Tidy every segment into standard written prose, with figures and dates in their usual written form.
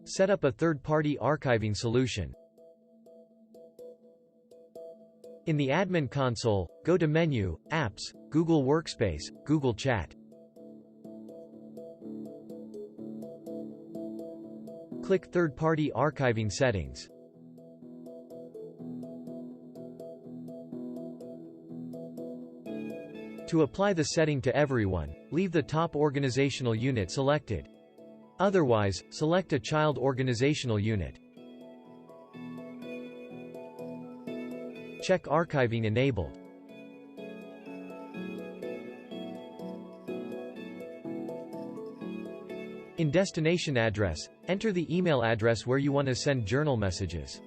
Set up a third-party archiving solution. In the admin console, go to Menu, Apps, Google Workspace, Google Chat. Click Third-Party Archiving Settings. To apply the setting to everyone, leave the top organizational unit selected. Otherwise, select a child organizational unit. Check Archiving enabled. In Destination Address, enter the email address where you want to send journal messages.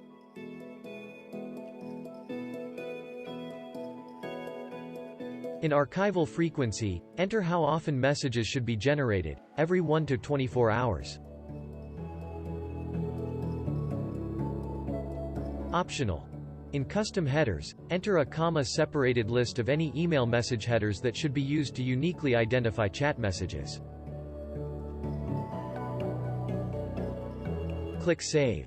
In Archival Frequency, enter how often messages should be generated, every 1 to 24 hours. Optional. In Custom Headers, enter a comma-separated list of any email message headers that should be used to uniquely identify chat messages. Click Save.